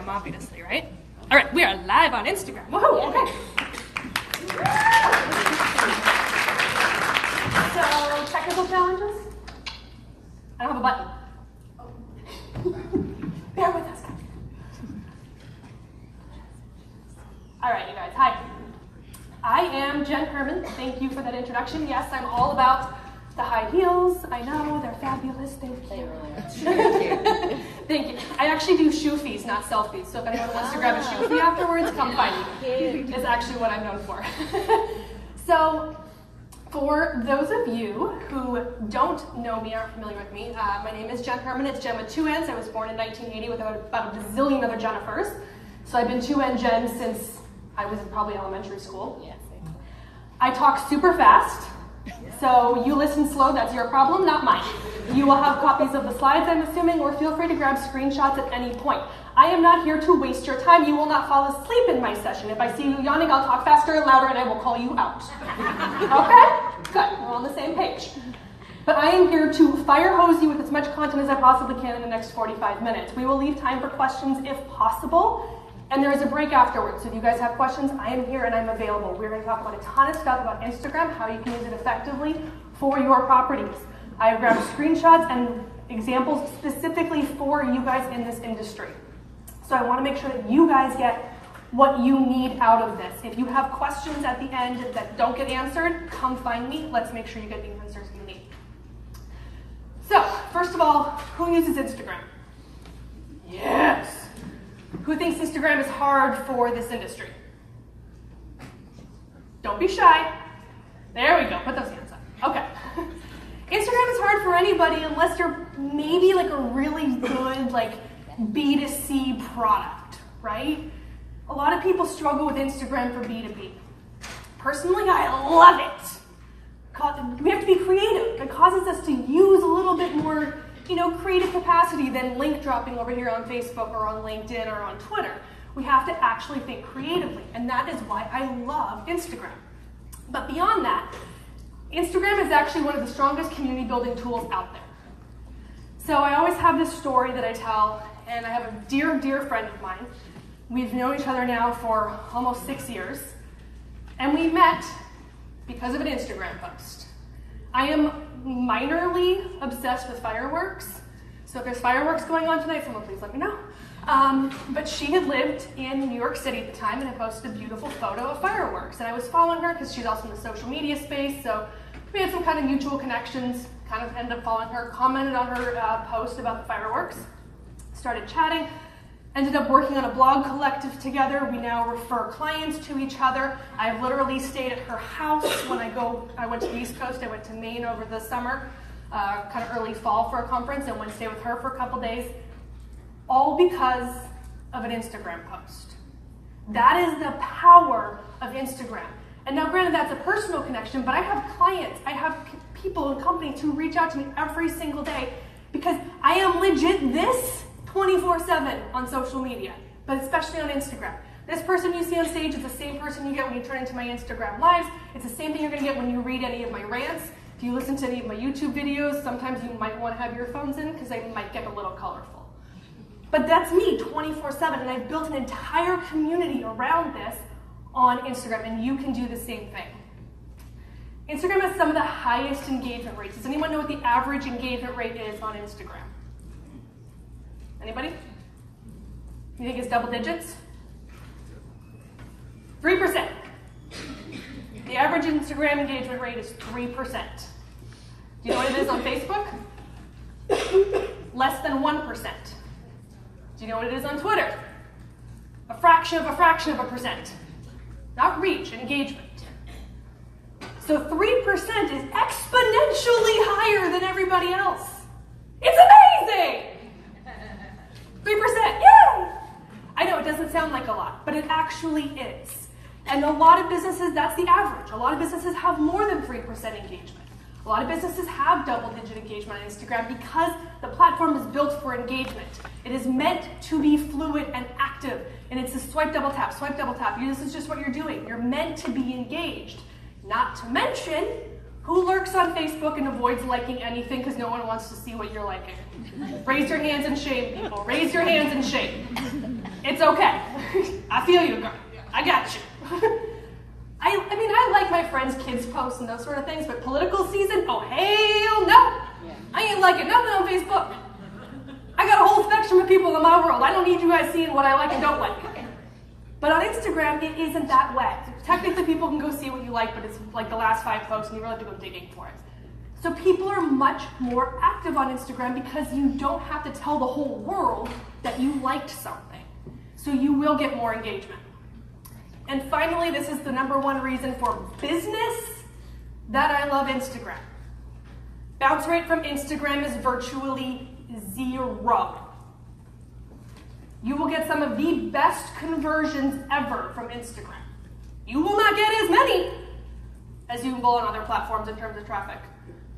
Instagram, obviously, right? All right, we are live on Instagram. Woohoo! Okay. So, technical challenges? I don't have a button. Bear with us, guys. All right, you guys, hi. I am Jen Herman. Thank you for that introduction. Yes, I'm all about the high heels. I know, they're fabulous. Thank you. Thank you. I actually do shoe fees, not selfies. So if anyone wants to grab a shoe fee afterwards, come find me. It's actually what I'm known for. So, for those of you who don't know me, aren't familiar with me, my name is Jen Herman. It's Jen with two N's. I was born in 1980 with about a bazillion other Jennifers. So I've been 2N Jen since I was in probably elementary school. Yes. I talk super fast. So you listen slow, that's your problem, not mine. You will have copies of the slides, I'm assuming, or feel free to grab screenshots at any point. I am not here to waste your time. You will not fall asleep in my session. If I see you yawning, I'll talk faster and louder and I will call you out. Okay? Good, we're on the same page. But I am here to fire hose you with as much content as I possibly can in the next 45 minutes. We will leave time for questions if possible. And there is a break afterwards, so if you guys have questions, I am here and I'm available. We're going to talk about a ton of stuff about Instagram, how you can use it effectively for your properties. I have grabbed screenshots and examples specifically for you guys in this industry. So I want to make sure that you guys get what you need out of this. If you have questions at the end that don't get answered, come find me. Let's make sure you get the answers you need. So, first of all, who uses Instagram? Yes! Who thinks Instagram is hard for this industry? Don't be shy. There we go, put those hands up. Okay. Instagram is hard for anybody unless you're maybe like a really good like B2C product, right? A lot of people struggle with Instagram for B2B. Personally, I love it. We have to be creative. It causes us to use a little bit more creative capacity than link dropping over here on Facebook or on LinkedIn or on Twitter. We have to actually think creatively, and that is why I love Instagram. But beyond that, Instagram is actually one of the strongest community building tools out there. So I always have this story that I tell, and I have a dear, dear friend of mine. We've known each other now for almost 6 years, and we met because of an Instagram post. I am minorly obsessed with fireworks. So if there's fireworks going on tonight, someone please let me know. But she had lived in New York City at the time and had posted a beautiful photo of fireworks. And I was following her because she's also in the social media space. So we had some kind of mutual connections, kind of ended up following her, commented on her post about the fireworks, started chatting. Ended up working on a blog collective together. We now refer clients to each other. I've literally stayed at her house when I went to the East Coast. I went to Maine over the summer, kind of early fall for a conference, and went to stay with her for a couple days, all because of an Instagram post. That is the power of Instagram. And now granted, that's a personal connection, but I have clients, I have people and companies who reach out to me every single day because I am legit this 24/7 on social media, but especially on Instagram. This person you see on stage is the same person you get when you turn into my Instagram lives. It's the same thing you're going to get when you read any of my rants. If you listen to any of my YouTube videos, sometimes you might want to have your phones in because they might get a little colorful. But that's me 24/7, and I've built an entire community around this on Instagram, and you can do the same thing. Instagram has some of the highest engagement rates. Does anyone know what the average engagement rate is on Instagram? Anybody? You think it's double digits? 3%. The average Instagram engagement rate is 3%. Do you know what it is on Facebook? Less than 1%. Do you know what it is on Twitter? A fraction of a percent. Not reach, engagement. So 3% is exponentially higher than everybody else. It's amazing! 3%, yay! I know it doesn't sound like a lot, but it actually is. And a lot of businesses, that's the average. A lot of businesses have more than 3% engagement. A lot of businesses have double-digit engagement on Instagram because the platform is built for engagement. It is meant to be fluid and active, and it's a swipe, double tap, swipe, double tap. This is just what you're doing. You're meant to be engaged. Not to mention, who lurks on Facebook and avoids liking anything because no one wants to see what you're liking? Raise your hands in shame, people. Raise your hands in shame. It's It's okay. I feel you, girl. I got you. I mean, I like my friends' kids' posts and those sort of things, but political season? Oh, hell no. Yeah. I ain't liking nothing on Facebook. I got a whole spectrum of people in my world. I don't need you guys seeing what I like and don't like. But on Instagram, it isn't that way. Technically, people can go see what you like, but it's like the last 5 posts, and you really have to go digging for it. So people are much more active on Instagram because you don't have to tell the whole world that you liked something. So you will get more engagement. And finally, this is the #1 reason for business that I love Instagram. Bounce rate from Instagram is virtually 0. You will get some of the best conversions ever from Instagram. You will not get as many as you will on other platforms in terms of traffic.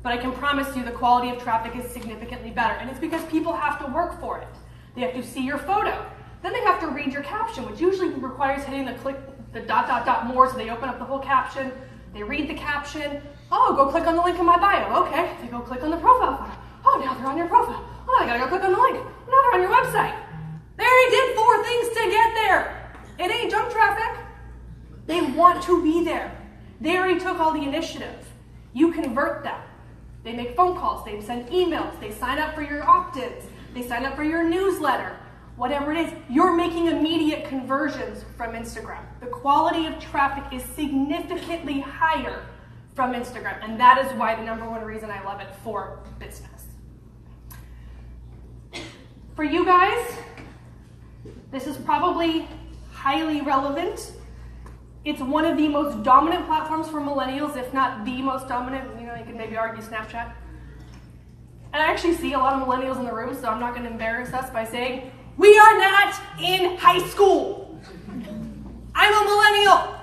But I can promise you the quality of traffic is significantly better. And it's because people have to work for it. They have to see your photo. Then they have to read your caption, which usually requires hitting the dot more, so they open up the whole caption. They read the caption. Oh, go click on the link in my bio. Okay, they go click on the profile photo. Oh, now they're on your profile. Oh, I gotta go click on the link. Now they're on your website. They already did 4 things to get there. It ain't junk traffic. They want to be there. They already took all the initiative. You convert them. They make phone calls, they send emails, they sign up for your opt-ins, they sign up for your newsletter, whatever it is. You're making immediate conversions from Instagram. The quality of traffic is significantly higher from Instagram, and that is why the #1 reason I love it for business. For you guys, this is probably highly relevant. It's one of the most dominant platforms for millennials, if not the most dominant. You know, you could maybe argue Snapchat. And I actually see a lot of millennials in the room, so I'm not going to embarrass us by saying, we are not in high school. I'm a millennial.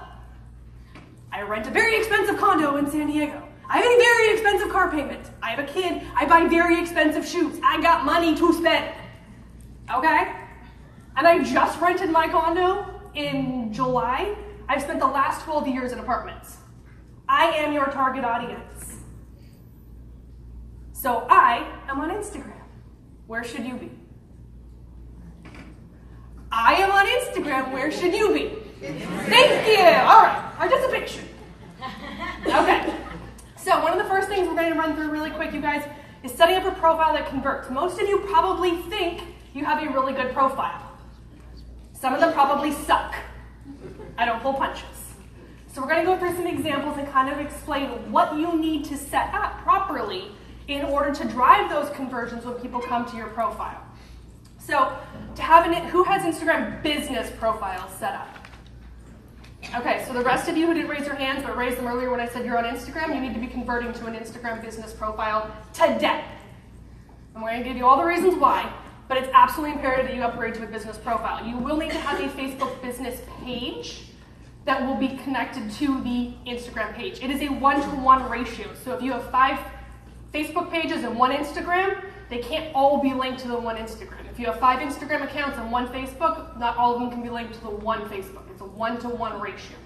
I rent a very expensive condo in San Diego. I have a very expensive car payment. I have a kid. I buy very expensive shoes. I got money to spend. Okay? And I just rented my condo in July. I've spent the last 12 years in apartments. I am your target audience. So I am on Instagram. Where should you be? I am on Instagram. Where should you be? Thank you. All right, participation. Okay, so one of the first things we're going to run through really quick, you guys, is setting up a profile that converts. Most of you probably think you have a really good profile. Some of them probably suck. I don't pull punches. So we're going to go through some examples and kind of explain what you need to set up properly in order to drive those conversions when people come to your profile. So to have who has Instagram business profiles set up? Okay, so the rest of you who didn't raise your hands but raised them earlier when I said you're on Instagram, you need to be converting to an Instagram business profile today. And we're going to give you all the reasons why, but it's absolutely imperative that you upgrade to a business profile. You will need to have a Facebook business page that will be connected to the Instagram page. It is a 1-to-1 ratio. So if you have 5 Facebook pages and 1 Instagram, they can't all be linked to the 1 Instagram. If you have 5 Instagram accounts and 1 Facebook, not all of them can be linked to the 1 Facebook. It's a 1-to-1 ratio.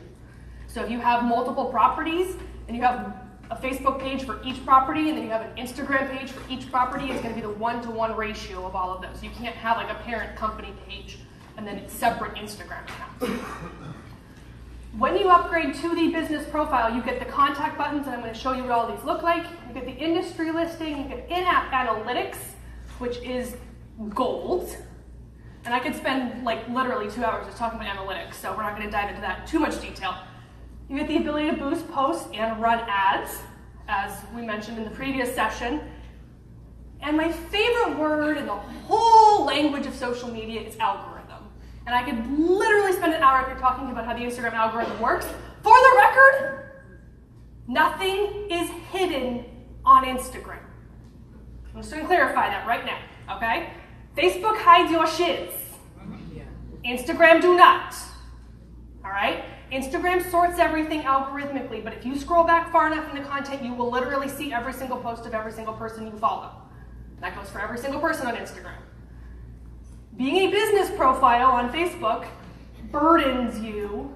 So if you have multiple properties and you have a Facebook page for each property and then you have an Instagram page for each property, it's going to be the 1-to-1 ratio of all of those. You can't have like a parent company page and then separate Instagram accounts. When you upgrade to the business profile, you get the contact buttons, and I'm going to show you what all these look like. You get the industry listing, you get in-app analytics, which is gold. And I could spend like literally 2 hours just talking about analytics, so we're not going to dive into that in too much detail. You get the ability to boost posts and run ads, as we mentioned in the previous session. And my favorite word in the whole language of social media is algorithm. And I could literally spend an hour here talking about how the Instagram algorithm works. For the record, nothing is hidden on Instagram. I'm just going to clarify that right now, okay? Facebook hides your shiz. Instagram do not, all right? Instagram sorts everything algorithmically, but if you scroll back far enough in the content, you will literally see every single post of every single person you follow. That goes for every single person on Instagram. Being a business profile on Facebook burdens you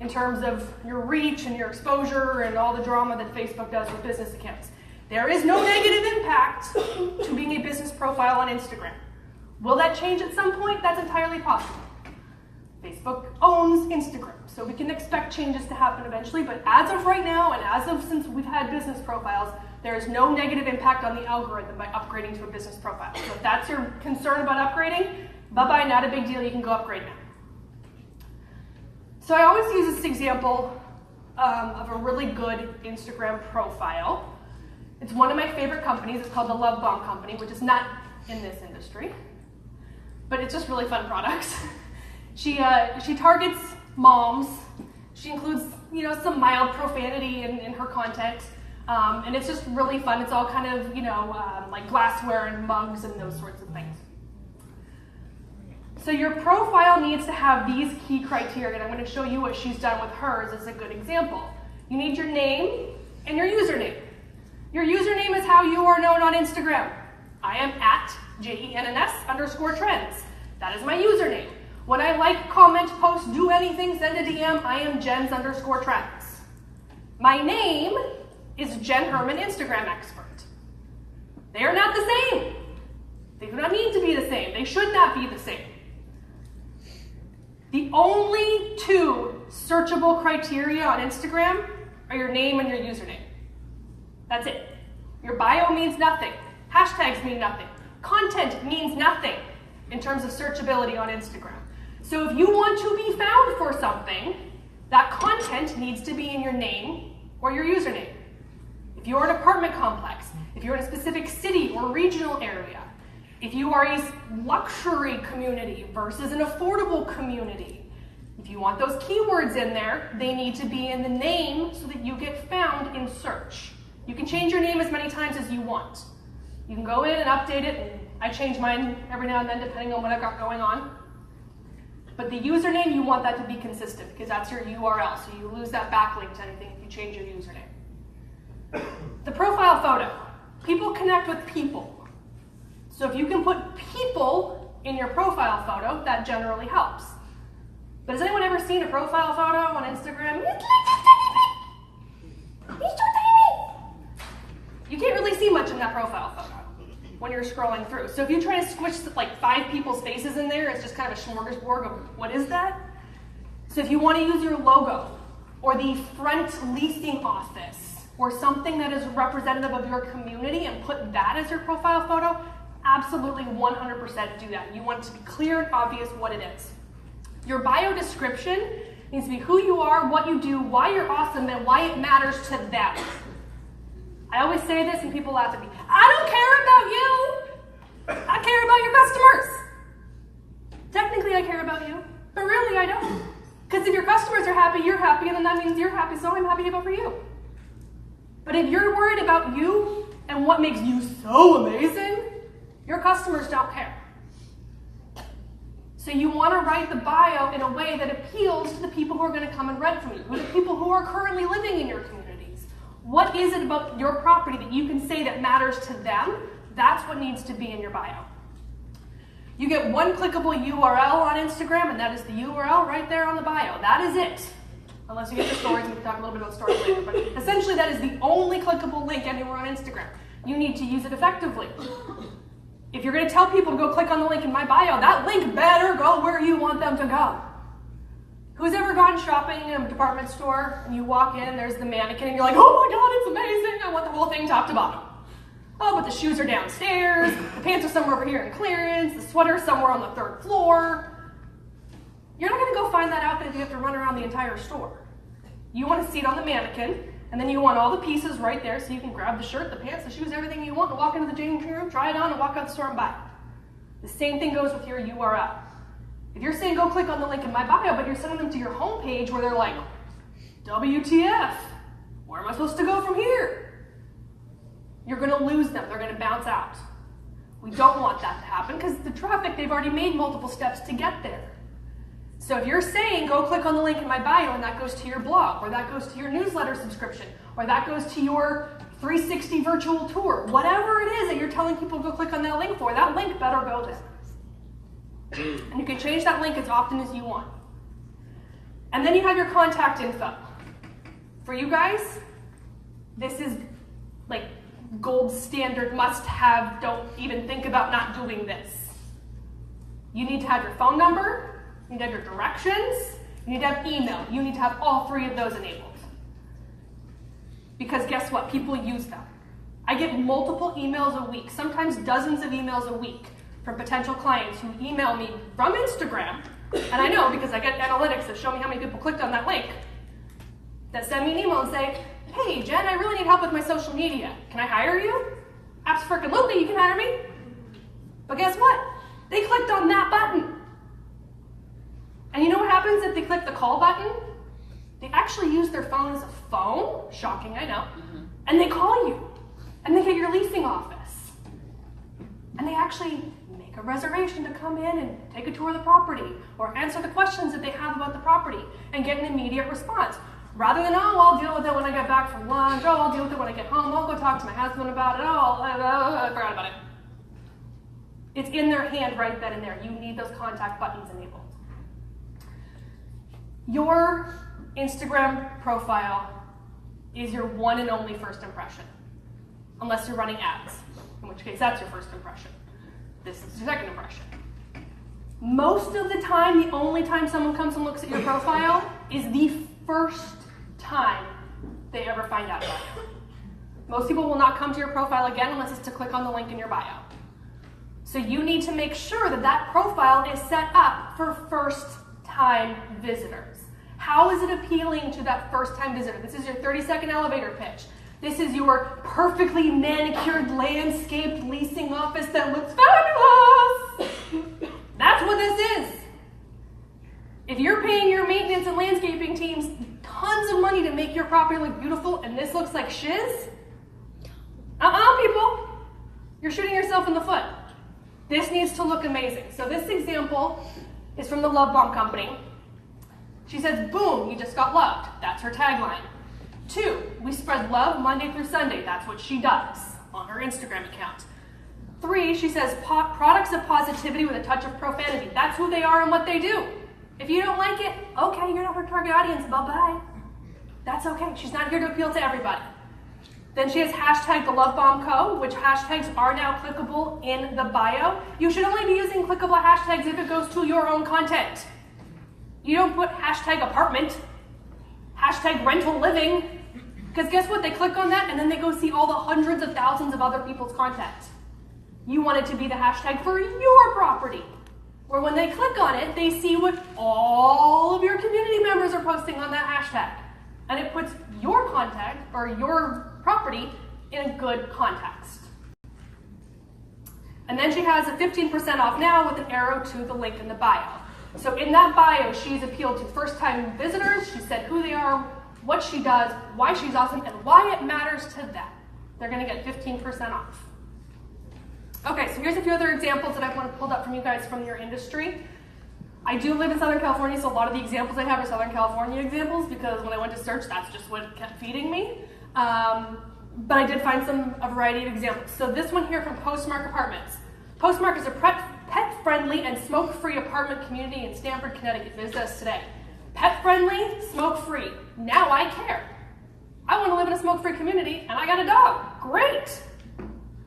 in terms of your reach and your exposure and all the drama that Facebook does with business accounts. There is no negative impact to being a business profile on Instagram. Will that change at some point? That's entirely possible. Facebook owns Instagram, so we can expect changes to happen eventually, but as of right now, and as of since we've had business profiles, there is no negative impact on the algorithm by upgrading to a business profile. So if that's your concern about upgrading, bye-bye, not a big deal, you can go upgrade now. So I always use this example of a really good Instagram profile. It's one of my favorite companies. It's called the Love Bomb Company, which is not in this industry, but it's just really fun products. She targets moms. She includes, some mild profanity in her content, and it's just really fun. It's all kind of, like glassware and mugs and those sorts of things. So your profile needs to have these key criteria, and I'm going to show you what she's done with hers as a good example. You need your name and your username. Your username is how you are known on Instagram. I am at JENNS_trends. That is my username. When I like, comment, post, do anything, send a DM, I am Jens_trends. My name is Jen Herman, Instagram expert. They are not the same. They do not need to be the same. They should not be the same. The only two searchable criteria on Instagram are your name and your username. That's it. Your bio means nothing. Hashtags mean nothing. Content means nothing in terms of searchability on Instagram. So if you want to be found for something, that content needs to be in your name or your username. If you're an apartment complex, if you're in a specific city or regional area, if you are a luxury community versus an affordable community, if you want those keywords in there, they need to be in the name so that you get found in search. You can change your name as many times as you want. You can go in and update it, and I change mine every now and then depending on what I've got going on. But the username, you want that to be consistent because that's your URL, so you lose that backlink to anything if you change your username. The profile photo. People connect with people. So if you can put people in your profile photo, that generally helps. But has anyone ever seen a profile photo on Instagram? It's like this tiny bit. It's so tiny. You can't really see much in that profile photo when you're scrolling through. So if you try to squish like 5 people's faces in there, it's just kind of a smorgasbord of what is that? So if you want to use your logo or the front leasing office or something that is representative of your community and put that as your profile photo, absolutely 100% do that. You want it to be clear and obvious what it is. Your bio description needs to be who you are, what you do, why you're awesome, and why it matters to them. I always say this and people laugh at me. I don't care about you. I care about your customers. Technically, I care about you, but really I don't. Because if your customers are happy, you're happy, and then that means you're happy, so I'm happy to go for you. But if you're worried about you and what makes you so amazing, your customers don't care. So you want to write the bio in a way that appeals to the people who are going to come and rent from you, or the people who are currently living in your communities. What is it about your property that you can say that matters to them? That's what needs to be in your bio. You get one clickable URL on Instagram, and that is the URL right there on the bio. That is it. Unless you get the stories, and we can talk a little bit about stories later. But essentially, that is the only clickable link anywhere on Instagram. You need to use it effectively. If you're going to tell people to go click on the link in my bio, that link better go where you want them to go. Who's ever gone shopping in a department store and you walk in, there's the mannequin, and you're like, oh my God, it's amazing. I want the whole thing top to bottom. Oh, but the shoes are downstairs, the pants are somewhere over here in clearance, the sweater's somewhere on the 3rd floor. You're not going to go find that outfit if you have to run around the entire store. You want to see it on the mannequin, and then you want all the pieces right there so you can grab the shirt, the pants, the shoes, everything you want, and walk into the changing room, try it on, and walk out the store and buy it. The same thing goes with your URL. If you're saying go click on the link in my bio, but you're sending them to your homepage where they're like, WTF, where am I supposed to go from here? You're going to lose them. They're going to bounce out. We don't want that to happen because the traffic, they've already made multiple steps to get there. So if you're saying go click on the link in my bio and that goes to your blog, or that goes to your newsletter subscription, or that goes to your 360 virtual tour, whatever it is that you're telling people to go click on that link for, that link better go there. And you can change that link as often as you want. And then you have your contact info. For you guys, this is like gold standard, must have, don't even think about not doing this. You need to have your phone number, You need to have your directions, you need to have email. You need to have all three of those enabled. Because guess what? People use them. I get multiple emails a week, sometimes dozens of emails a week from potential clients who email me from Instagram, and I know because I get analytics that show me how many people clicked on that link, that send me an email and say, hey, Jen, I really need help with my social media. Can I hire you? Absolutely, you can hire me. But guess what? They clicked on that button. And you know what happens if they click the call button? They actually use their phone as a phone, shocking, I know, and they call you, and they get your leasing office. And they actually make a reservation to come in and take a tour of the property, or answer the questions that they have about the property, and get an immediate response. Rather than, oh, I'll deal with it when I get back from lunch, oh, I'll deal with it when I get home, I'll go talk to my husband about it, oh, I forgot about it. It's in their hand right then and there. You need those contact buttons enabled. Your Instagram profile is your one and only first impression, unless you're running ads, in which case that's your first impression. This is your second impression. Most of the time, the only time someone comes and looks at your profile is the first time they ever find out about you. Most people will not come to your profile again unless it's to click on the link in your bio. So you need to make sure that that profile is set up for first-time visitors. How is it appealing to that first-time visitor? This is your 30-second elevator pitch. This is your perfectly manicured, landscaped leasing office that looks fabulous. That's what this is. If you're paying your maintenance and landscaping teams tons of money to make your property look beautiful and this looks like shiz, people, you're shooting yourself in the foot. This needs to look amazing. So this example is from the Love Bomb Company. She says, boom, you just got loved. That's her tagline. 2, we spread love Monday through Sunday. That's what she does on her Instagram account. 3, she says, products of positivity with a touch of profanity. That's who they are and what they do. If you don't like it, okay, you're not her target audience, bye-bye. That's okay, she's not here to appeal to everybody. Then she has hashtag the Love Bomb Co., which hashtags are now clickable in the bio. You should only be using clickable hashtags if it goes to your own content. You don't put hashtag apartment, hashtag rental living, because guess what? They click on that and then they go see all the hundreds of thousands of other people's content. You want it to be the hashtag for your property, where when they click on it, they see what all of your community members are posting on that hashtag. And it puts your content or your property in a good context. And then she has a 15% off now with an arrow to the link in the bio. So in that bio, she's appealed to first-time visitors. She said who they are, what she does, why she's awesome, and why it matters to them. They're going to get 15% off. Okay, so here's a few other examples that I've pulled up from you guys from your industry. I do live in Southern California, so a lot of the examples I have are Southern California examples because when I went to search, that's just what kept feeding me. But I did find a variety of examples. So this one here from Postmark Apartments. Postmark is a pet-friendly and smoke-free apartment community in Stamford, Connecticut. Visit us today. Pet-friendly, smoke-free. Now I care. I want to live in a smoke-free community, and I got a dog. Great.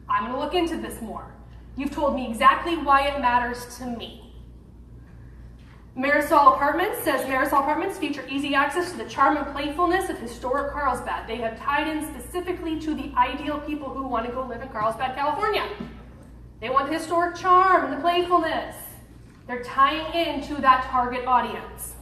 I'm going to look into this more. You've told me exactly why it matters to me. Marisol Apartments says Marisol Apartments feature easy access to the charm and playfulness of historic Carlsbad. They have tied in specifically to the ideal people who want to go live in Carlsbad, California. They want the historic charm and the playfulness. They're tying into that target audience.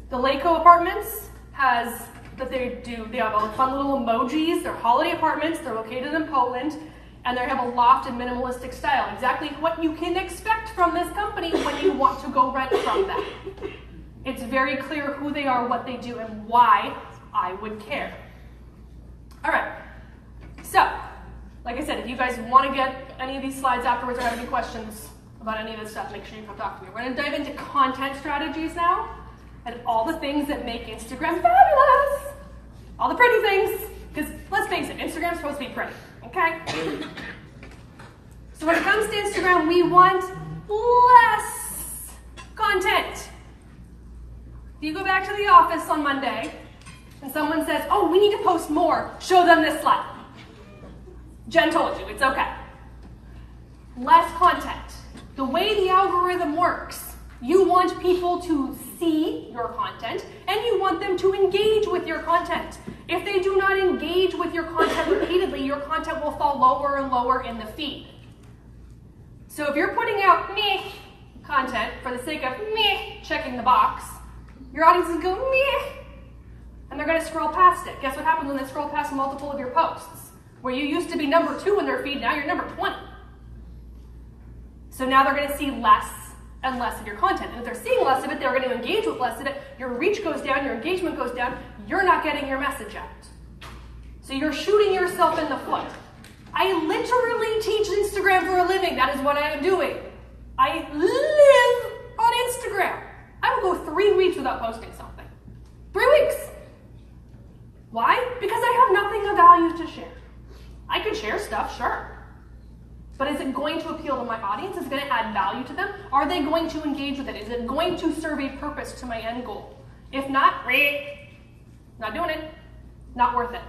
The Laco Apartments has they have all fun little emojis. They're holiday apartments. They're located in Poland, and they have a loft and minimalistic style. Exactly what you can expect from this company when you want to go rent from them. It's very clear who they are, what they do, and why I would care. All right. So, like I said, if you guys want to get any of these slides afterwards or have any questions about any of this stuff, make sure you come talk to me. We're going to dive into content strategies now and all the things that make Instagram fabulous. All the pretty things, because let's face it, Instagram's supposed to be pretty, okay? So when it comes to Instagram, we want less content. If you go back to the office on Monday and someone says, oh, we need to post more, show them this slide. Jen told you, it's okay. Less content. The way the algorithm works You want people to see your content, and you want them to engage with your content. If they do not engage with your content repeatedly, your content will fall lower and lower in the feed. So if you're putting out meh content for the sake of meh checking the box, your audience is going meh, and they're going to scroll past it. Guess what happens when they scroll past multiple of your posts? Where you used to be number 2 in their feed, now you're number 20. So now they're going to see less and less of your content. And if they're seeing less of it, they're going to engage with less of it. Your reach goes down, your engagement goes down, you're not getting your message out. So you're shooting yourself in the foot. I literally teach Instagram for a living. That is what I am doing. I live on Instagram. I will go 3 weeks without posting something. 3 weeks. Why? Because I have nothing of value to share. I could share stuff, sure. But is it going to appeal to my audience? Is it going to add value to them? Are they going to engage with it? Is it going to serve a purpose to my end goal? If not, not doing it. Not worth it.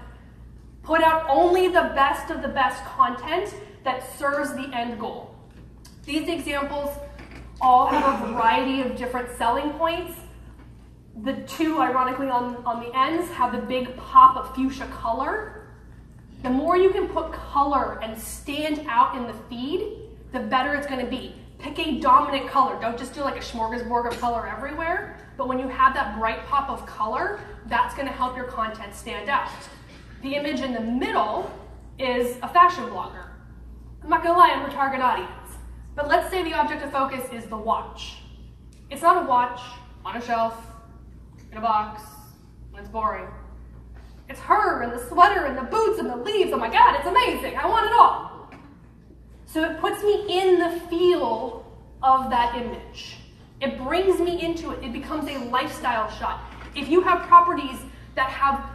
Put out only the best of the best content that serves the end goal. These examples all have a variety of different selling points. The 2, ironically, on the ends have the big pop of fuchsia color. The more you can put color and stand out in the feed, the better it's going to be. Pick a dominant color. Don't just do like a smorgasbord of color everywhere. But when you have that bright pop of color, that's going to help your content stand out. The image in the middle is a fashion blogger. I'm not going to lie, I'm her target audience. But let's say the object of focus is the watch. It's not a watch on a shelf, in a box, and it's boring. It's her and the sweater and the boots and the leaves. Oh my God, it's amazing. I want it all. So it puts me in the feel of that image. It brings me into it. It becomes a lifestyle shot. If you have properties that have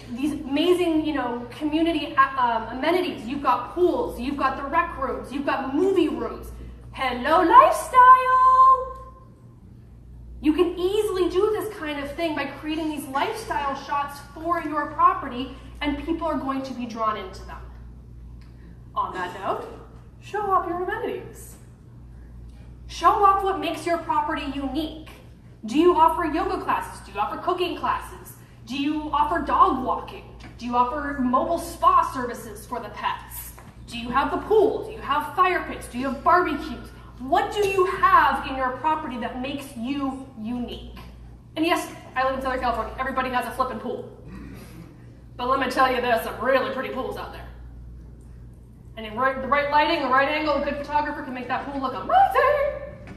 these amazing, community amenities, you've got pools, you've got the rec rooms, you've got movie rooms. Hello, lifestyle. You can easily do this kind of thing by creating these lifestyle shots for your property, and people are going to be drawn into them. On that note, show off your amenities. Show off what makes your property unique. Do you offer yoga classes? Do you offer cooking classes? Do you offer dog walking? Do you offer mobile spa services for the pets? Do you have the pool? Do you have fire pits? Do you have barbecues? What do you have in your property that makes you unique? And yes, I live in Southern California. Everybody has a flipping pool. But let me tell you, there's some really pretty pools out there. And in the right lighting, the right angle, a good photographer can make that pool look amazing.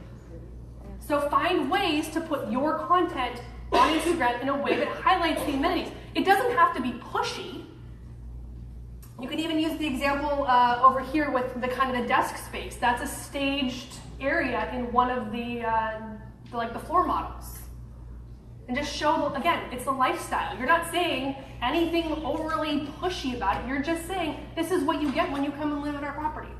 So find ways to put your content on Instagram in a way that highlights the amenities. It doesn't have to be pushy. You can even use the example over here with the kind of the desk space. That's a staged area in one of the floor models. And just show, again, it's a lifestyle. You're not saying anything overly pushy about it. You're just saying, this is what you get when you come and live at our properties.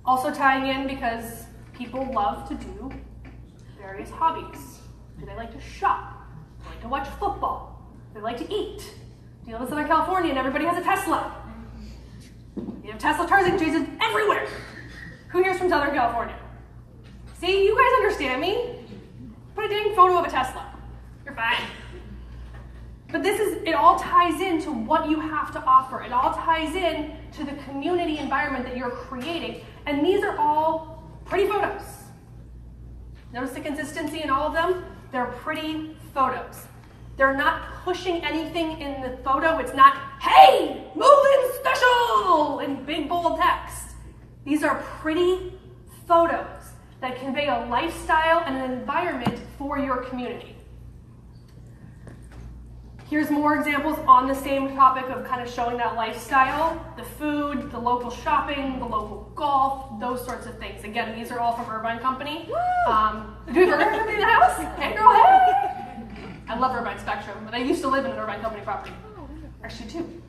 Also tying in, because people love to do various hobbies. Do they like to shop? Do they like to watch football? Do they like to eat? Do you live in Southern California and everybody has a Tesla? You have Tesla charging stations everywhere. Who here's from Southern California? See, you guys understand me. Put a dang photo of a Tesla. You're fine. But it all ties into what you have to offer. It all ties in to the community environment that you're creating. And these are all pretty photos. Notice the consistency in all of them? They're pretty photos. They're not pushing anything in the photo. It's not, hey, move-in special in big bold text. These are pretty photos that convey a lifestyle and an environment for your community. Here's more examples on the same topic of kind of showing that lifestyle, the food, the local shopping, the local golf, those sorts of things. Again, these are all from Irvine Company. Do we have Irvine Company in the house? Hey girl, hey! I love Irvine Spectrum, but I used to live in an Irvine Company property. Actually, too.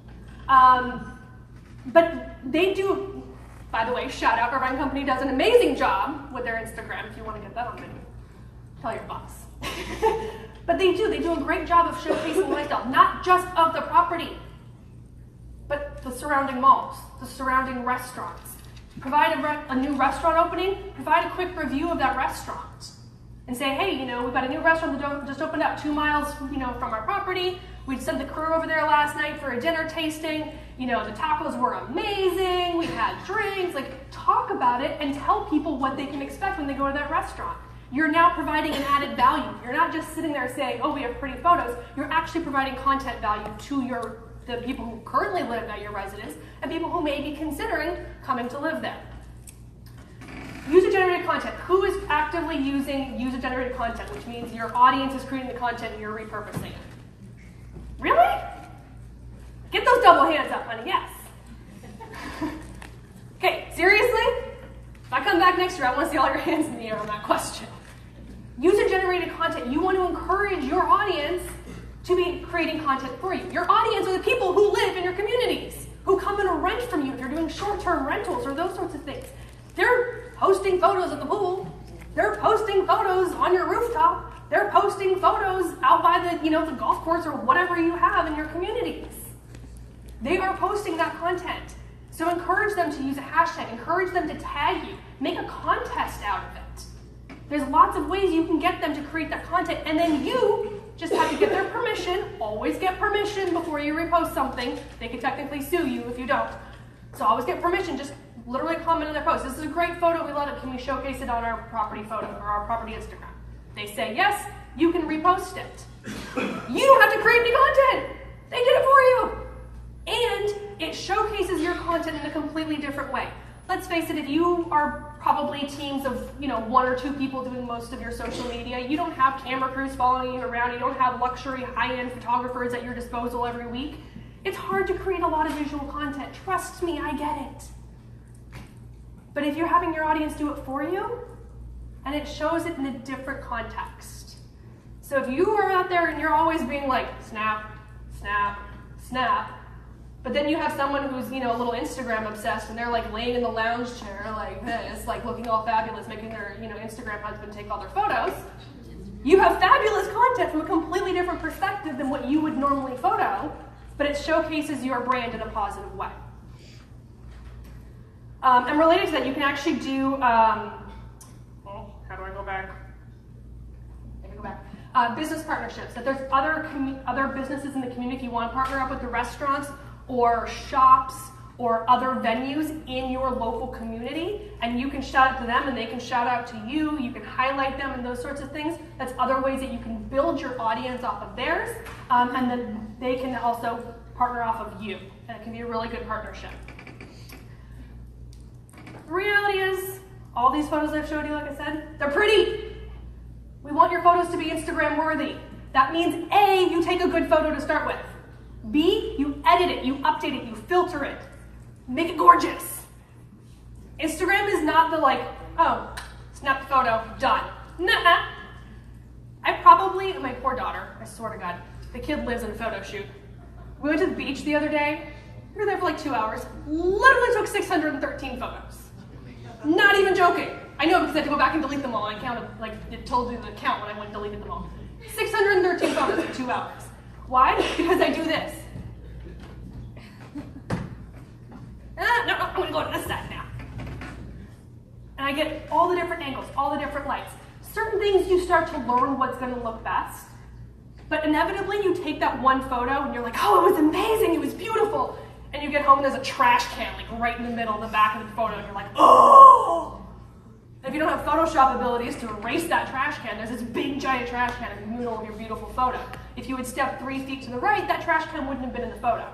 But they do, by the way, shout out, Irvine Company does an amazing job with their Instagram, if you want to get that on video. Tell your boss. But they do a great job of showcasing lifestyle, not just of the property, but the surrounding malls, the surrounding restaurants. Provide a new restaurant opening, provide a quick review of that restaurant. And say, hey, we've got a new restaurant that just opened up 2 miles, from our property. We sent the crew over there last night for a dinner tasting. The tacos were amazing. We had drinks. Talk about it and tell people what they can expect when they go to that restaurant. You're now providing an added value. You're not just sitting there saying, oh, we have pretty photos. You're actually providing content value to the people who currently live at your residence and people who may be considering coming to live there. User-generated content. Who is actively using user-generated content, which means your audience is creating the content and you're repurposing it? Really? Get those double hands up, honey. Yes. Okay, seriously? If I come back next year, I want to see all your hands in the air on that question. User-generated content. You want to encourage your audience to be creating content for you. Your audience are the people who live in your communities, who come and rent from you if you're doing short-term rentals or those sorts of things. They're posting photos at the pool. They're posting photos on your rooftop. They're posting photos out by the golf course or whatever you have in your communities. They are posting that content. So encourage them to use a hashtag. Encourage them to tag you. Make a contest out of it. There's lots of ways you can get them to create that content, and then you just have to get their permission. Always get permission before you repost something. They can technically sue you if you don't. So always get permission. Just literally comment on their post. This is a great photo. We love it. Can we showcase it on our property photo or our property Instagram? They say yes, you can repost it. You don't have to create any content. They did it for you. And it showcases your content in a completely different way. Let's face it, if you are probably teams of 1 or 2 people doing most of your social media, you don't have camera crews following you around, you don't have luxury high-end photographers at your disposal every week. It's hard to create a lot of visual content. Trust me, I get it. But if you're having your audience do it for you, and it shows it in a different context. So if you are out there and you're always being like, snap, snap, snap, but then you have someone who's, a little Instagram obsessed and they're laying in the lounge chair like this, looking all fabulous, making their, Instagram husband take all their photos. You have fabulous content from a completely different perspective than what you would normally photo, but it showcases your brand in a positive way. And related to that, you can actually do, how do I go back? I can go back. Business partnerships. That there's other businesses in the community you want to partner up with, the restaurants or shops or other venues in your local community, and you can shout out to them and they can shout out to you. You can highlight them and those sorts of things. That's other ways that you can build your audience off of theirs, and then they can also partner off of you. And it can be a really good partnership. The reality is, all these photos I've showed you, like I said, they're pretty. We want your photos to be Instagram worthy. That means A, you take a good photo to start with. B, you edit it, you update it, you filter it. Make it gorgeous. Instagram is not the oh, snap the photo, done. Nah. My poor daughter, I swear to God, the kid lives in a photo shoot. We went to the beach the other day. We were there for 2 hours. Literally took 613 photos. Not even joking. I know because I had to go back and delete them all. I counted, it told you the count when I went and deleted them all. 613 photos in 2 hours. Why? Because I do this. No, I'm going to go to this side now. And I get all the different angles, all the different lights. Certain things you start to learn what's going to look best. But inevitably, you take that one photo and you're like, oh, it was amazing, it was beautiful. And you get home and there's a trash can right in the middle of the back of the photo, and you're like, oh! If you don't have Photoshop abilities to erase that trash can, there's this big giant trash can in the middle of your beautiful photo. If you would step 3 feet to the right, that trash can wouldn't have been in the photo.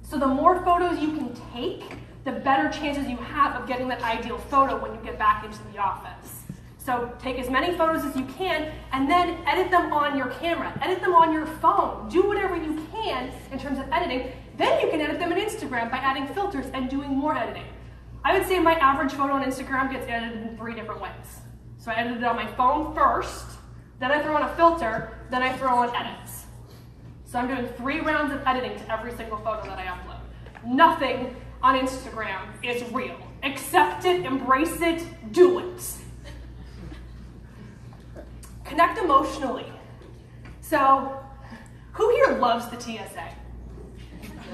So the more photos you can take, the better chances you have of getting that ideal photo when you get back into the office. So take as many photos as you can, and then edit them on your camera. Edit them on your phone. Do whatever you can in terms of editing. Then you can edit them on Instagram by adding filters and doing more editing. I would say my average photo on Instagram gets edited in 3 different ways. So I edit it on my phone first, then I throw on a filter, then I throw on edits. So I'm doing 3 rounds of editing to every single photo that I upload. Nothing on Instagram is real. Accept it, embrace it, do it. Connect emotionally. So, who here loves the TSA?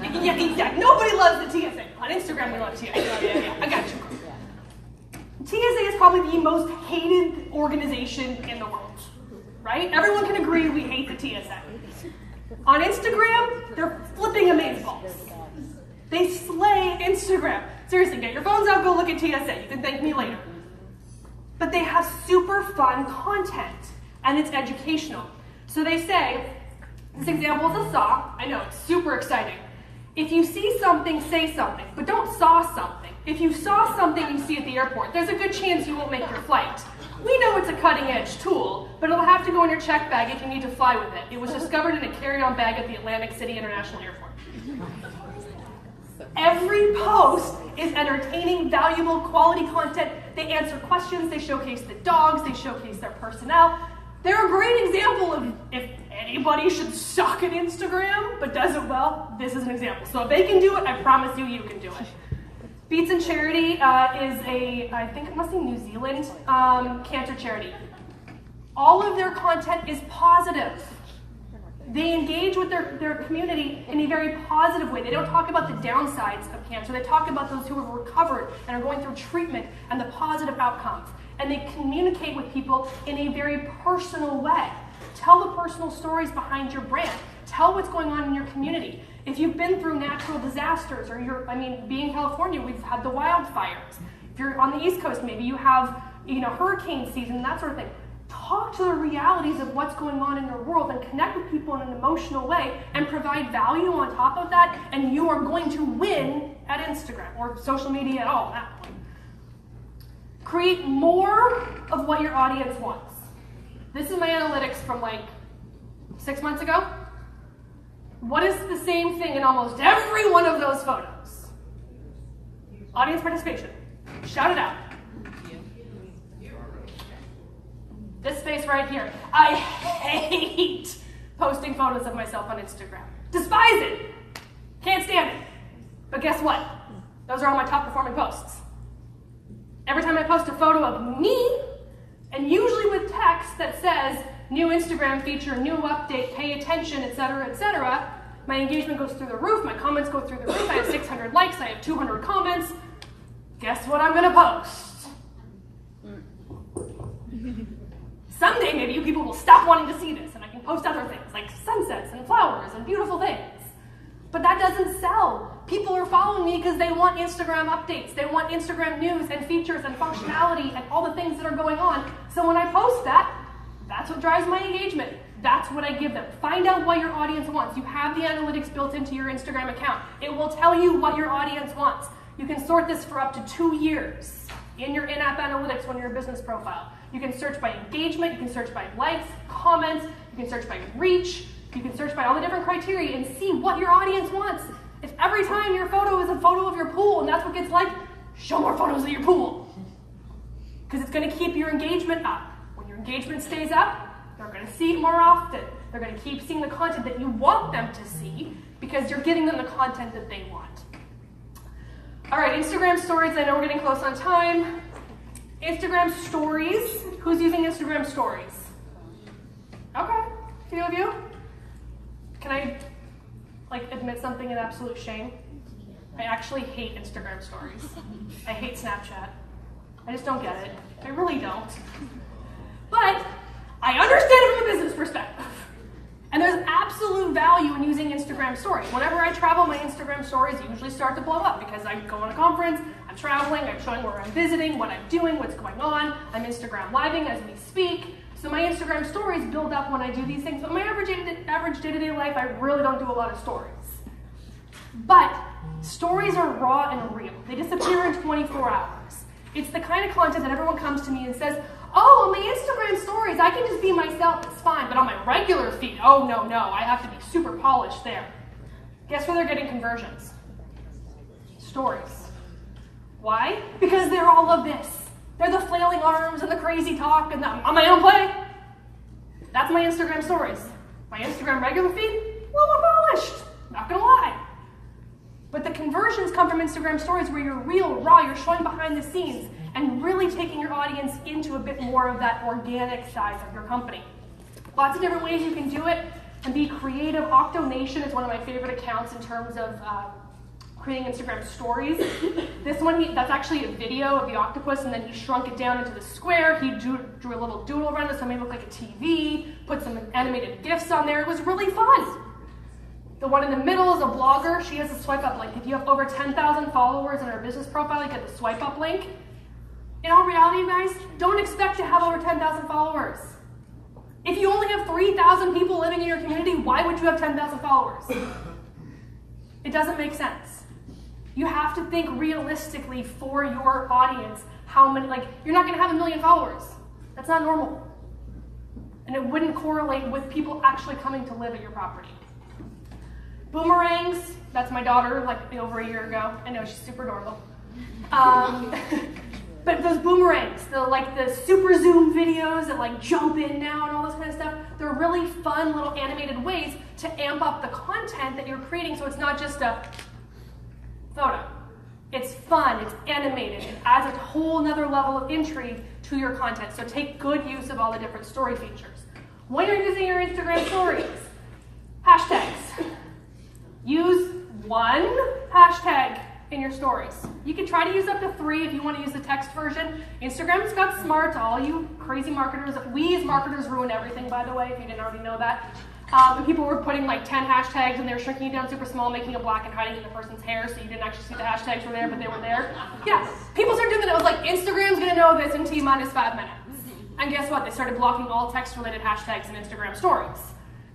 Yeah, exactly. Nobody loves the TSA. On Instagram, we love TSA. Yeah, I got you. TSA is probably the most hated organization in the world, right? Everyone can agree we hate the TSA. On Instagram, they're flipping amazeballs. They slay Instagram. Seriously, get your phones out, go look at TSA. You can thank me later. But they have super fun content, and it's educational. So they say, this example is a saw. I know, it's super exciting. If you see something, say something, but don't saw something. If you saw something you see at the airport, there's a good chance you won't make your flight. We know it's a cutting-edge tool, but it'll have to go in your check bag if you need to fly with it. It was discovered in a carry-on bag at the Atlantic City International Airport. Every post is entertaining, valuable, quality content. They answer questions, they showcase the dogs, they showcase their personnel. They're a great example of if anybody should suck at Instagram but does it well, this is an example. So if they can do it, I promise you, you can do it. Beats and Charity is I think it must be New Zealand, cancer charity. All of their content is positive. They engage with their community in a very positive way. They don't talk about the downsides of cancer. They talk about those who have recovered and are going through treatment and the positive outcomes. And they communicate with people in a very personal way. Tell the personal stories behind your brand. Tell what's going on in your community. If you've been through natural disasters, or being in California, we've had the wildfires. If you're on the East Coast, maybe you have, hurricane season, that sort of thing. Talk to the realities of what's going on in your world and connect with people in an emotional way and provide value on top of that, and you are going to win at Instagram or social media at all at that point. Create more of what your audience wants. This is my analytics from like 6 months ago. What is the same thing in almost every one of those photos? Audience participation. Shout it out. This space right here. I hate posting photos of myself on Instagram. Despise it. Can't stand it. But guess what? Those are all my top performing posts. Every time I post a photo of me, and usually with text that says, new Instagram feature, new update, pay attention, etc., my engagement goes through the roof, my comments go through the roof, I have 600 likes, I have 200 comments. Guess what I'm gonna post? Someday maybe you people will stop wanting to see this and I can post other things like sunsets and flowers and beautiful things. But that doesn't sell. People are following me because they want Instagram updates. They want Instagram news and features and functionality and all the things that are going on. So when I post that, that's what drives my engagement. That's what I give them. Find out what your audience wants. You have the analytics built into your Instagram account. It will tell you what your audience wants. You can sort this for up to 2 years in your in-app analytics on your business profile. You can search by engagement, you can search by likes, comments, you can search by reach, you can search by all the different criteria and see what your audience wants. If every time your photo is a photo of your pool and that's what gets liked, show more photos of your pool. Because it's going to keep your engagement up. When your engagement stays up, they're going to see it more often. They're going to keep seeing the content that you want them to see because you're giving them the content that they want. All right, Instagram stories. I know we're getting close on time. Instagram stories. Who's using Instagram stories? Okay, a few of you. Can I admit something in absolute shame? I actually hate Instagram stories. I hate Snapchat. I just don't get it. I really don't. But I understand it from a business perspective. And there's absolute value in using Instagram stories. Whenever I travel, my Instagram stories usually start to blow up because I go on a conference, I'm traveling, I'm showing where I'm visiting, what I'm doing, what's going on. I'm Instagram living as we speak. So my Instagram stories build up when I do these things. But in my average day-to-day life, I really don't do a lot of stories. But stories are raw and real. They disappear in 24 hours. It's the kind of content that everyone comes to me and says, oh, on my Instagram stories, I can just be myself, it's fine. But on my regular feed, oh, no, I have to be super polished there. Guess where they're getting conversions? Stories. Why? Because they're all of this. They're the flailing arms and the crazy talk and the on my own play. That's my Instagram stories. My Instagram regular feed, a little more polished, not gonna lie. But the conversions come from Instagram stories where you're real, raw, you're showing behind the scenes and really taking your audience into a bit more of that organic side of your company. Lots of different ways you can do it and be creative. Octonation is one of my favorite accounts in terms of creating Instagram stories. This one, that's actually a video of the octopus, and then he shrunk it down into the square. He drew a little doodle around it so it made it look like a TV, put some animated GIFs on there. It was really fun. The one in the middle is a blogger. She has a swipe up link. If you have over 10,000 followers in her business profile, you get the swipe up link. In all reality, you guys, don't expect to have over 10,000 followers. If you only have 3,000 people living in your community, why would you have 10,000 followers? It doesn't make sense. You have to think realistically for your audience. How many, like, you're not gonna have 1 million followers. That's not normal. And it wouldn't correlate with people actually coming to live at your property. Boomerangs, that's my daughter, like over a year ago. I know, she's super adorable. But those boomerangs, the super zoom videos that like jump in now and all this kind of stuff, they're really fun little animated ways to amp up the content that you're creating so it's not just a photo. It's fun, it's animated, it adds a whole nother level of intrigue to your content. So take good use of all the different story features. When you're using your Instagram stories, hashtags. Use one hashtag in your stories. You can try to use up to 3 if you want to use the text version. Instagram's got smart, all you crazy marketers. We as marketers ruin everything, by the way, if you didn't already know that. And people were putting like 10 hashtags and they were shrinking it down super small, making it black and hiding in the person's hair so you didn't actually see the hashtags were there, but they were there. Yeah, people started doing that. It was like, Instagram's gonna know this in T-minus 5 minutes. And guess what? They started blocking all text-related hashtags in Instagram stories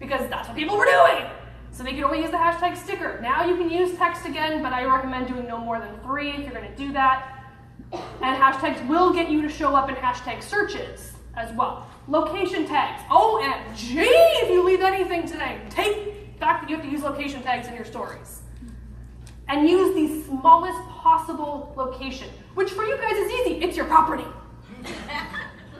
because that's what people were doing. So they could only use the hashtag sticker. Now you can use text again, but I recommend doing no more than 3 if you're gonna do that. And hashtags will get you to show up in hashtag searches as well. Location tags, OMG if you leave anything today. Take the fact that you have to use location tags in your stories. And use the smallest possible location, which for you guys is easy, it's your property.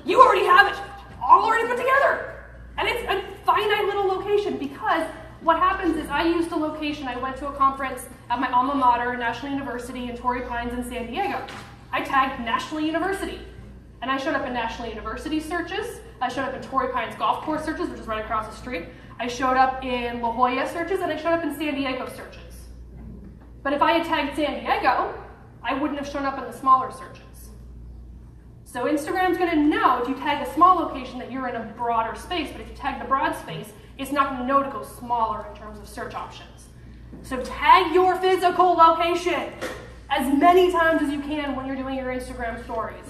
You already have it all already put together. And it's a finite little location because what happens is I used a location, I went to a conference at my alma mater, National University in Torrey Pines in San Diego. I tagged National University. And I showed up in National University searches. I showed up in Torrey Pines Golf Course searches, which is right across the street. I showed up in La Jolla searches, and I showed up in San Diego searches. But if I had tagged San Diego, I wouldn't have shown up in the smaller searches. So Instagram's gonna know if you tag a small location that you're in a broader space, but if you tag the broad space, it's not gonna know to go smaller in terms of search options. So tag your physical location as many times as you can when you're doing your Instagram stories.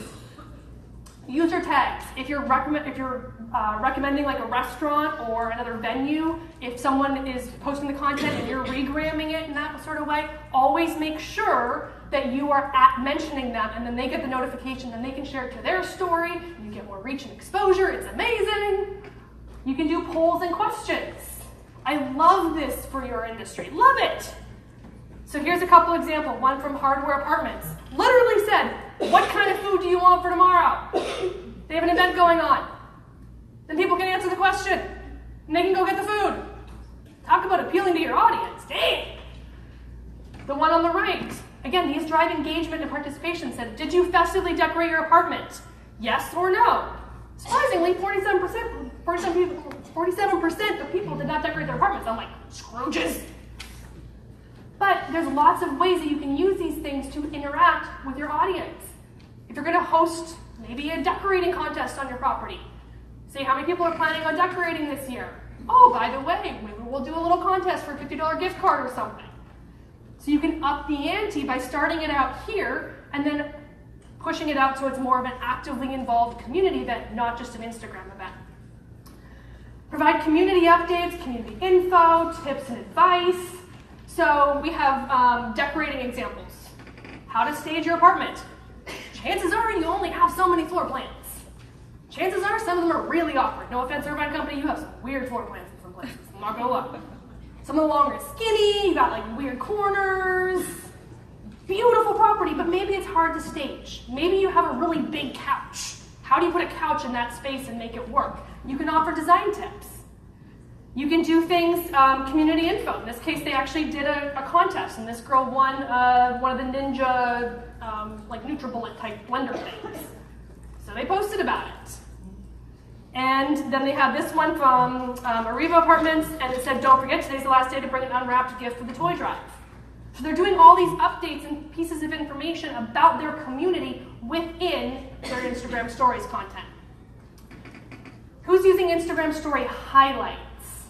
User tags. If you're recommending like a restaurant or another venue, if someone is posting the content and you're regramming it in that sort of way, always make sure that you are mentioning them, and then they get the notification, and they can share it to their story. You get more reach and exposure. It's amazing. You can do polls and questions. I love this for your industry. Love it. So here's a couple examples. One from Hardware Apartments. Literally said, what kind of food do you want for tomorrow? They have an event going on. Then people can answer the question, and they can go get the food. Talk about appealing to your audience. Dang. The one on the right. Again, these drive engagement and participation. Said, did you festively decorate your apartment? Yes or no? Surprisingly, 47% of people did not decorate their apartments. I'm like, Scrooges. But there's lots of ways that you can use these things to interact with your audience. If you're gonna host maybe a decorating contest on your property, say how many people are planning on decorating this year. Oh, by the way, maybe we'll do a little contest for a $50 gift card or something. So you can up the ante by starting it out here and then pushing it out so it's more of an actively involved community event, not just an Instagram event. Provide community updates, community info, tips and advice. So we have decorating examples. How to stage your apartment. Chances are you only have so many floor plans. Chances are some of them are really awkward. No offense, Irvine Company, you have some weird floor plans in some places. I'm not gonna lie. Some of them are long and skinny, you got like weird corners. Beautiful property, but maybe it's hard to stage. Maybe you have a really big couch. How do you put a couch in that space and make it work? You can offer design tips. You can do things, community info. In this case, they actually did a contest, and this girl won one of the Ninja, like NutriBullet type blender things. So they posted about it. And then they have this one from Arriva Apartments, and it said, don't forget, today's the last day to bring an unwrapped gift for the toy drive. So they're doing all these updates and pieces of information about their community within their Instagram stories content. Who's using Instagram story highlights?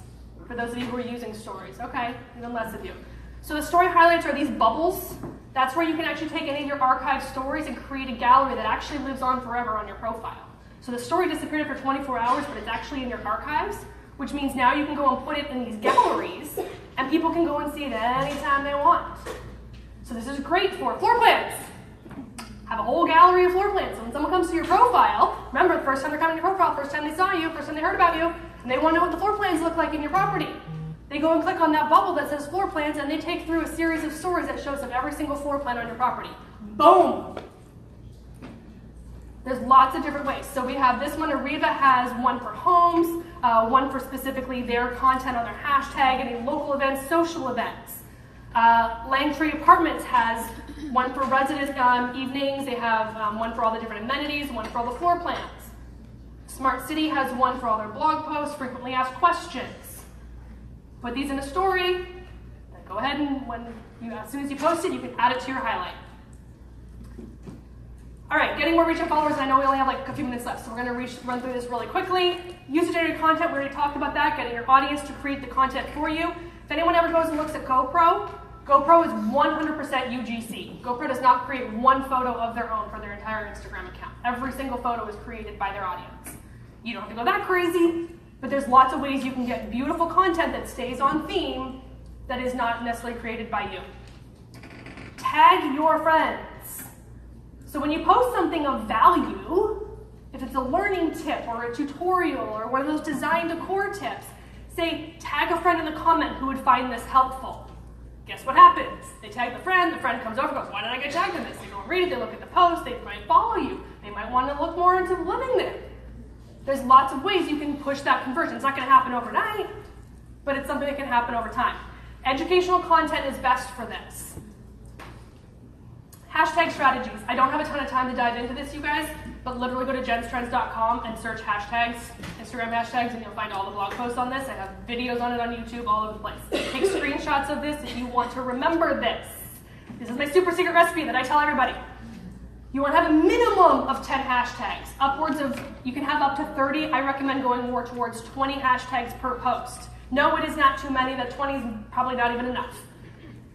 For those of you who are using stories, okay, even less of you. So the story highlights are these bubbles. That's where you can actually take any of your archived stories and create a gallery that actually lives on forever on your profile. So the story disappeared for 24 hours, but it's actually in your archives, which means now you can go and put it in these galleries, and people can go and see it anytime they want. So this is great for floor plans. Have a whole gallery of floor plans. So when someone comes to your profile, remember the first time they're coming to your profile, first time they saw you, first time they heard about you, and they want to know what the floor plans look like in your property. They go and click on that bubble that says floor plans, and they take through a series of stories that shows them every single floor plan on your property. Boom! There's lots of different ways. So we have this one. Ariva has one for homes, one for specifically their content on their hashtag, any local events, social events. Langtree Apartments has one for resident evenings. They have one for all the different amenities, one for all the floor plans. Smart City has one for all their blog posts, frequently asked questions. Put these in a story, then go ahead and as soon as you post it, you can add it to your highlight. All right, getting more reach and followers, and I know we only have like a few minutes left, so we're gonna run through this really quickly. User-generated content, we already talked about that, getting your audience to create the content for you. If anyone ever goes and looks at GoPro, GoPro is 100% UGC. GoPro does not create one photo of their own for their entire Instagram account. Every single photo is created by their audience. You don't have to go that crazy, but there's lots of ways you can get beautiful content that stays on theme that is not necessarily created by you. Tag your friends. So when you post something of value, if it's a learning tip or a tutorial or one of those design decor tips, say tag a friend in the comment who would find this helpful. Guess what happens? They tag the friend comes over and goes, why did I get tagged in this? They go and read it, they look at the post, they might follow you. They might want to look more into living there. There's lots of ways you can push that conversion. It's not going to happen overnight, but it's something that can happen over time. Educational content is best for this. Hashtag strategies. I don't have a ton of time to dive into this, you guys, but literally go to jenstrends.com and search hashtags, Instagram hashtags, and you'll find all the blog posts on this. I have videos on it on YouTube all over the place. Take screenshots of this if you want to remember this. This is my super secret recipe that I tell everybody. You want to have a minimum of 10 hashtags. Upwards of, you can have up to 30. I recommend going more towards 20 hashtags per post. No, it is not too many. That 20 is probably not even enough.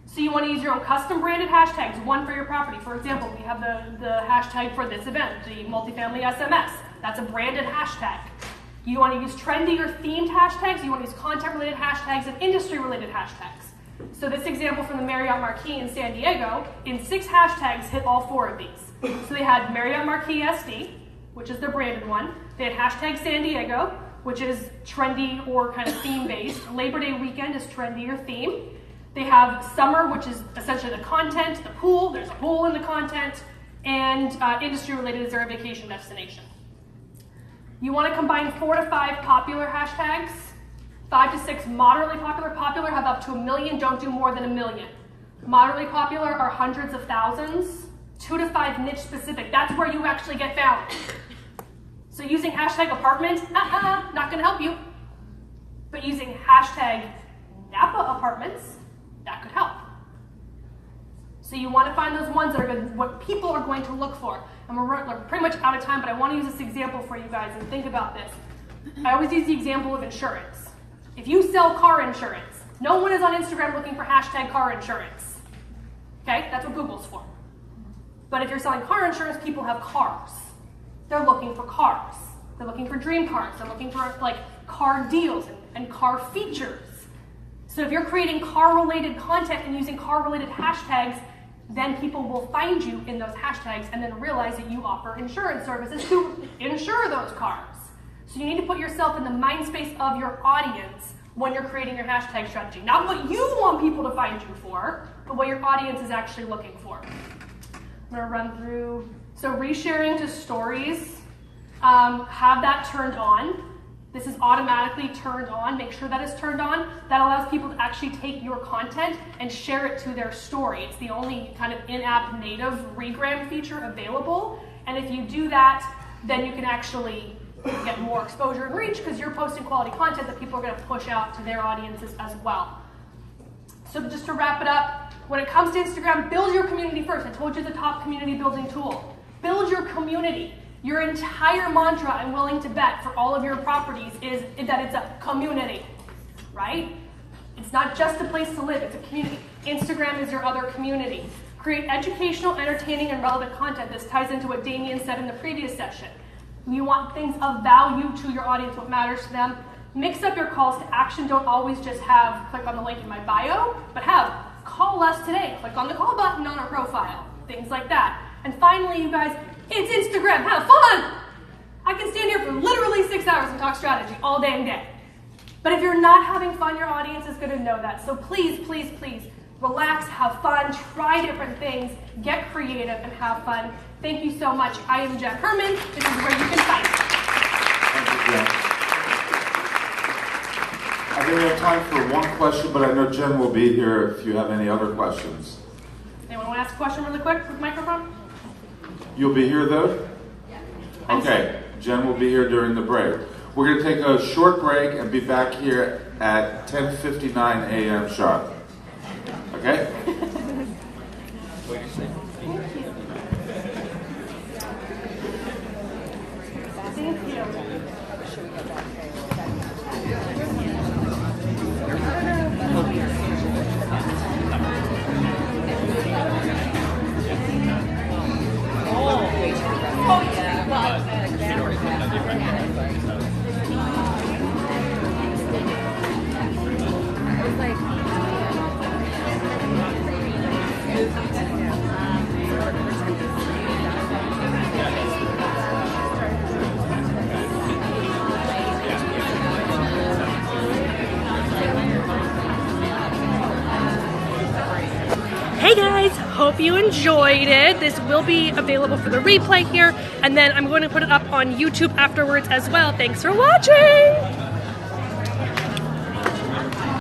So you want to use your own custom branded hashtags, one for your property. For example, we have the hashtag for this event, the MultiFamily SMS. That's a branded hashtag. You want to use trendy or themed hashtags. You want to use content-related hashtags and industry-related hashtags. So this example from the Marriott Marquis in San Diego, in 6 hashtags, hit all 4 of these. So they had Marriott Marquis SD, which is their branded one. They had hashtag San Diego, which is trendy or kind of theme-based. Labor Day weekend is trendy or theme. They have summer, which is essentially the content, the pool, there's a pool in the content, and industry-related is their vacation destination. You want to combine 4 to 5 popular hashtags, 5 to 6 moderately popular. Popular have up to 1 million, don't do more than 1 million. Moderately popular are hundreds of thousands. 2 to 5 niche specific, that's where you actually get found. So using hashtag apartment, not gonna help you. But using hashtag Napa apartments, that could help. So you want to find those ones that are good, what people are going to look for. And we're pretty much out of time, but I want to use this example for you guys and think about this. I always use the example of insurance. If you sell car insurance, no one is on Instagram looking for hashtag car insurance. Okay, that's what Google's for. But if you're selling car insurance, people have cars. They're looking for cars. They're looking for dream cars. They're looking for like car deals and car features. So if you're creating car-related content and using car-related hashtags, then people will find you in those hashtags and then realize that you offer insurance services to insure those cars. So you need to put yourself in the mind space of your audience when you're creating your hashtag strategy. Not what you want people to find you for, but what your audience is actually looking for. I'm gonna run through, so resharing to stories, have that turned on. This is automatically turned on. Make sure that is turned on. That allows people to actually take your content and share it to their story. It's the only kind of in-app native regram feature available. And if you do that, then you can actually get more exposure and reach because you're posting quality content that people are going to push out to their audiences as well. So just to wrap it up, when it comes to Instagram, build your community first. I told you the top community building tool. Build your community. Your entire mantra, I'm willing to bet, for all of your properties is that it's a community, right? It's not just a place to live, it's a community. Instagram is your other community. Create educational, entertaining, and relevant content. This ties into what Damien said in the previous session. You want things of value to your audience, what matters to them. Mix up your calls to action. Don't always just have click on the link in my bio, but have call us today. Click on the call button on our profile. Things like that. And finally, you guys, it's Instagram. Have fun! I can stand here for literally 6 hours and talk strategy all dang day. But if you're not having fun, your audience is going to know that. So please, please, please, relax, have fun, try different things, get creative, and have fun. Thank you so much. I am Jen Herman. This is where you can find me. Thank you, Jen. I think we have time for one question, but I know Jen will be here if you have any other questions. Anyone want to ask a question really quick with microphone? You'll be here though? Yeah. Okay, Jen will be here during the break. We're going to take a short break and be back here at 10:59 a.m. sharp. Okay? Thank you. Hey guys, hope you enjoyed it. This will be available for the replay here, and then I'm going to put it up on YouTube afterwards as well. Thanks for watching!